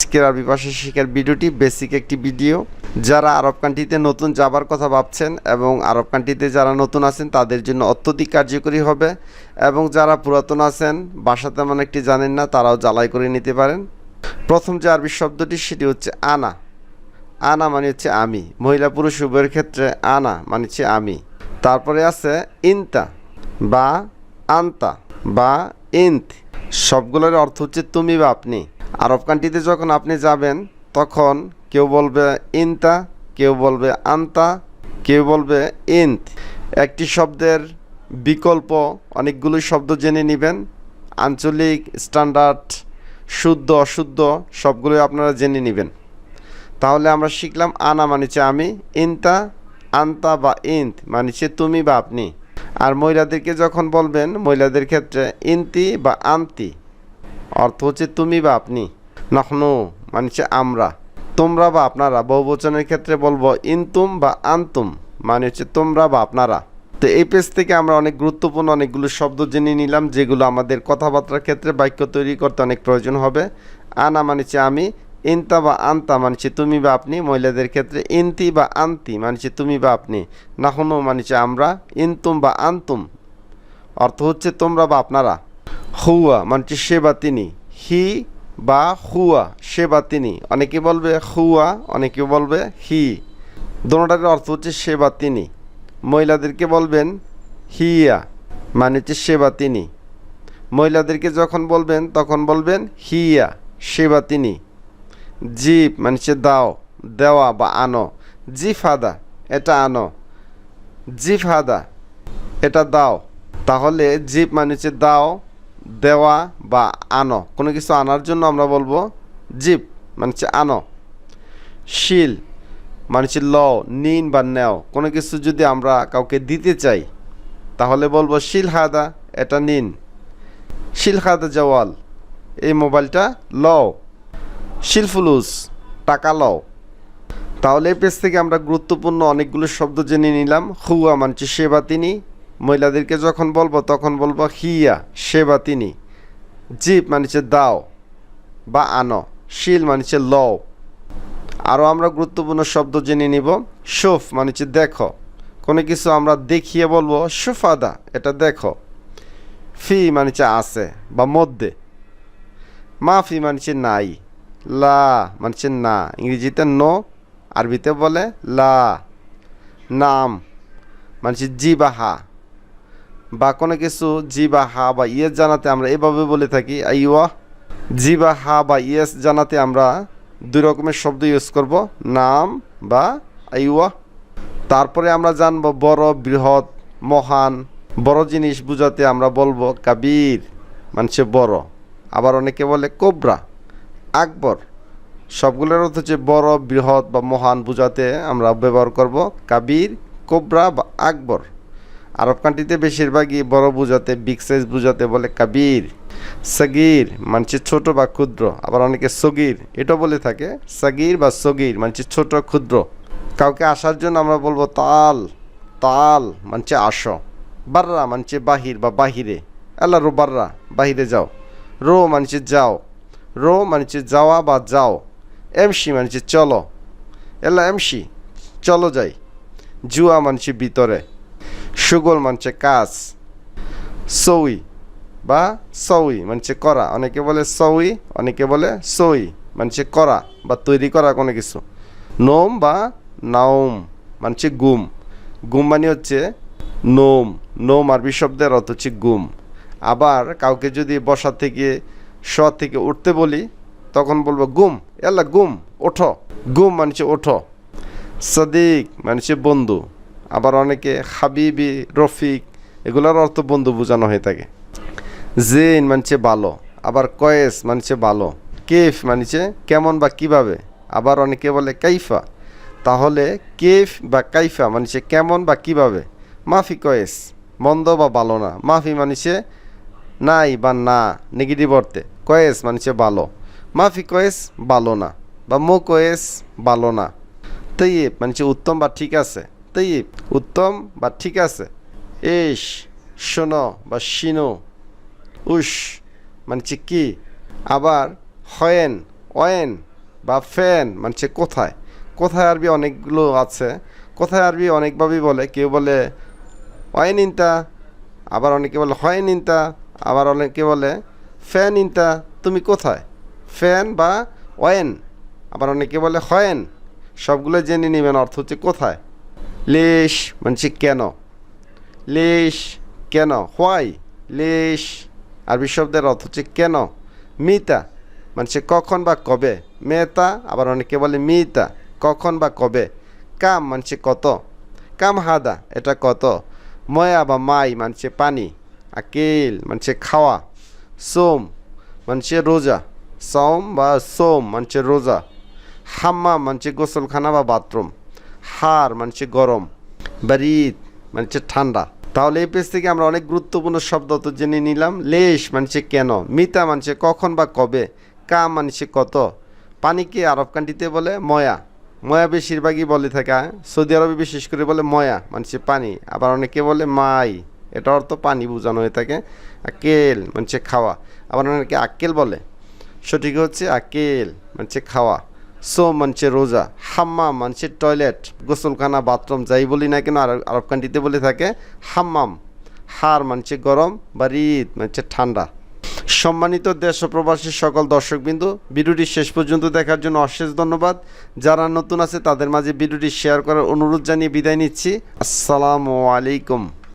আজকের আরবি ভাষা শেখার ভিডিওটি বেসিক একটি ভিডিও। যারা আরব কান্ট্রিতে নতুন যাবার কথা ভাবছেন এবং আরব কান্ট্রিতে যারা নতুন আছেন তাদের জন্য অত্যধিক কার্যকরী হবে, এবং যারা পুরাতন আছেন ভাষা তেমন একটি জানেন না তারাও জ্বালাই করে নিতে পারেন। প্রথম যে আরবি শব্দটি সেটি হচ্ছে আনা। আনা মানে হচ্ছে আমি, মহিলা পুরুষ উভয়ের ক্ষেত্রে আনা মানে হচ্ছে আমি। তারপরে আছে ইনতা বা আন্তা বা ইন্ত, সবগুলোর অর্থ হচ্ছে তুমি বা আপনি। আরব কান্ট্রিতে যখন আপনি যাবেন তখন কেউ বলবে ইনতা, কেউ বলবে আন্তা, কেউ বলবে ইন্ত। একটি শব্দের বিকল্প অনেকগুলো শব্দ জেনে নেবেন, আঞ্চলিক, স্ট্যান্ডার্ড, শুদ্ধ অশুদ্ধ সবগুলোই আপনারা জেনে নেবেন। তাহলে আমরা শিখলাম আনা মানে হচ্ছে আমি, ইনতা, আন্তা বা ইন্ত মানে হচ্ছে তুমি বা আপনি। আর মহিলাদেরকে যখন বলবেন মহিলাদের ক্ষেত্রে ইন্তি বা আন্তি অর্থ হচ্ছে তুমি বা আপনি। নাহনু মানে হচ্ছে আমরা, তোমরা বা আপনারা। বহুবচনের ক্ষেত্রে বলবো ইনতুম বা আন্তুম মানে হচ্ছে তোমরা বা আপনারা। তো এই পেজ থেকে আমরা অনেক গুরুত্বপূর্ণ অনেকগুলো শব্দ জেনে নিলাম যেগুলো আমাদের কথাবার্তার ক্ষেত্রে বাক্য তৈরি করতে অনেক প্রয়োজন হবে। আনা মানে হচ্ছে আমি, ইনতা বা আন্তা মানে হচ্ছে তুমি বা আপনি। মহিলাদের ক্ষেত্রে ইনতি বা আন্তি মানে হচ্ছে তুমি বা আপনি। নাহনু মানে হচ্ছে আমরা, ইনতুম বা আন্তুম অর্থ হচ্ছে তোমরা বা আপনারা। হুয়া মানে হচ্ছে সে বা তিনি, হি বা হুয়া সে বা তিনি। অনেকে বলবে হুয়া, অনেকে বলবে হি, দোনোটার অর্থ হচ্ছে সে বা তিনি। মহিলাদেরকে বলবেন হিয়া মানে হচ্ছে সে বা তিনি। মহিলাদেরকে যখন বলবেন তখন বলবেন হিয়া সে বা তিনি। জিপ মানে হচ্ছে দাও, দেওয়া বা আনো। জিফাদা এটা আনো, জিফাদা এটা দাও। তাহলে জিপ মানে হচ্ছে দাও, দেওয়া বা আনো। কোনো কিছু আনার জন্য আমরা বলবো জিপ মানে হচ্ছে আনো। শিল মানে হচ্ছে লও, নিন বা নেও। কোনো কিছু যদি আমরা কাউকে দিতে চাই তাহলে বলবো শিল হাদা এটা নিন, শিল হাদা জওয়াল এই মোবাইলটা লও, শিল ফুলুস টাকা লও। তাহলে এই পেজ থেকে আমরা গুরুত্বপূর্ণ অনেকগুলো শব্দ জেনে নিলাম। হুয়া মানে হচ্ছে সে বা তিনি। মহিলাদেরকে যখন বলবো তখন বলবো হিয়া সে বা তিনি। জিপ মানে হচ্ছে দাও বা আনো। শিল মানে হচ্ছে লও। আরও আমরা গুরুত্বপূর্ণ শব্দ জেনে নিব। শুফ মানে হচ্ছে দেখো, কোনো কিছু আমরা দেখিয়ে বলবো শুফাদা এটা দেখো। ফি মানে হচ্ছে আছে বা মধ্যে। মাফি মানে হচ্ছে নাই। লা মানে হচ্ছে না, ইংরেজিতে নো, আরবিতে বলে লা। নাম মানে হচ্ছে জি বা হা, বা কোনো কিছু জি বা হা বা ইয়েস জানাতে আমরা এভাবে বলে থাকি আইওয়া। জি বা হা বা ইয়েস জানাতে আমরা দুই রকমের শব্দ ইউজ করব, নাম বা আইওয়া। তারপরে আমরা জানব বড়, বৃহৎ, মহান। বড় জিনিস বুঝাতে আমরা বলবো কাবির মানে বড়। আবার অনেকে বলে কোবরা, আকবর। সবগুলোর অর্থ হচ্ছে বড়, বৃহৎ বা মহান বুঝাতে আমরা ব্যবহার করব কাবির, কোবরা বা আকবর। আরব কান্ট্রিতে বেশিরভাগই বড় বুঝাতে, বিগ সাইজ বুঝাতে বলে কাবির। সগির মানে ছোট বা ক্ষুদ্র। আবার অনেকে সগির এটাও বলে থাকে, সগির বা সগির মানে ছোট ক্ষুদ্র। কাউকে আসার জন্য আমরা বলবো তাল, তাল মানে আসো। বাররা মানে বাহির বা বাহিরে, আল্লাহ রো বাররা বাহিরে যাও। রো মানে যাও, রো মানে যাওয়া বা যাও। এমসি মানে চলো, এল্লা এমসি চলো যাই। জুয়া মানে ভিতরে। সুগল মানে কাজ। সউই বা সউই মানে করা। অনেকে বলে সউই, অনেকে বলে সই মানে করা বা তৈরি করা কোনো কিছু। নোম বা নাওম মানে গুম। গুম মানে হচ্ছে নোম। নোম আরবি শব্দের অর্থ হচ্ছে গুম। আবার কাউকে যদি বসা থেকে শোয়া থেকে উঠতে বলি তখন বলবো গুম, এল্লা গুম ওঠো। গুম মানে ওঠো। সাদিক মানে বন্ধু। আবার অনেকে হাবিবি, রফিক এগুলোর অর্থ বন্ধু বোঝানো হয়ে থাকে। জিন মানে ভালো। আবার কয়েস মানে ভালো। কেফ মানে কেমন বা কিভাবে। আবার অনেকে বলে কাইফা। তাহলে কেফ বা কাইফা মানে কেমন বা কিভাবে। মাফি কয়েস মন্দ বা ভালো না। মাফি মানে নাই বা না, নেগেটিভ অর্থে। কয়েস মানে ভালো। মাফি কয়েস ভালো না, বা মো কয়েস ভালো না। তৈব মানে উত্তম বা ঠিক আছে। তৈব উত্তম বা ঠিক আছে। এস শোনো বা শিনো। উস মানে কি। আবার হয়েন, অয়েন বা ফ্যান মানছে কোথায়। কোথায় আরবি অনেকগুলো আছে, কোথায় আরবি অনেকভাবেই বলে। কেউ বলে ওয়েন ইনতা, আবার অনেকে বলে হয় ইনতা, আবার অনেকে বলে ফ্যান ইনতা, তুমি কোথায়। ফ্যান বা ওয়েন, আবার অনেকে বলে হয়েন। সবগুলো জেনে নেবেন অর্থ হচ্ছে কোথায়। লেশ মানছে কেন, লেশ কেন, হোয়াই, লেশ আরবি শব্দের অর্থ হচ্ছে কেন। মিতা মানছে কখন বা কবে, মেতা আবার অনেকে বলে মিতা, কখন বা কবে। কাম মানছে কত, কাম হাদা এটা কত। ময়া বা মাই মানছে পানি। আকেল মানছে খাওয়া। সোম মানছে রোজা, সম বা সোম মানছে রোজা। হাম্মাম মানছে গোসলখানা বা বাথরুম। হার মানছে গরম। বারিদ মানছে ঠান্ডা। তাহলে এই পেজ থেকে আমরা অনেক গুরুত্বপূর্ণ শব্দ তো জেনে নিলাম। লেশ মানছে কেন, মিতা মানছে কখন বা কবে, কাম মানছে কত। পানিকে আরব কান্ট্রিতে বলে ময়া, ময়া বেশিরভাগই বলে থাকে। সৌদি আরবে বিশেষ করে বলে ময়া মানছে পানি, আবার অনেকে বলে মাই, এটা অর্থ পানি বোঝানো হয়ে থাকে। আকেল মানছে খাওয়া, আবার অনেকে আক্কেল বলে, সঠিক হচ্ছে আকেল মানছে খাওয়া। সোম মানছে রোজা। হাম্মাম মানছে টয়লেট, গোসলখানা, বাথরুম যাই বলি না কেন আরব কান্ট্রিতে বলে থাকে হাম্মাম। হার মানছে গরম, বারিদ মানছে ঠান্ডা। সম্মানিত দেশ ও প্রবাসী সকল দর্শকবৃন্দ, ভিডিওটি শেষ পর্যন্ত দেখার জন্য অশেষ ধন্যবাদ। যারা নতুন আছে তাদের মাঝে ভিডিওটি শেয়ার করার অনুরোধ জানিয়ে বিদায় নিচ্ছি। আসসালামু আলাইকুম।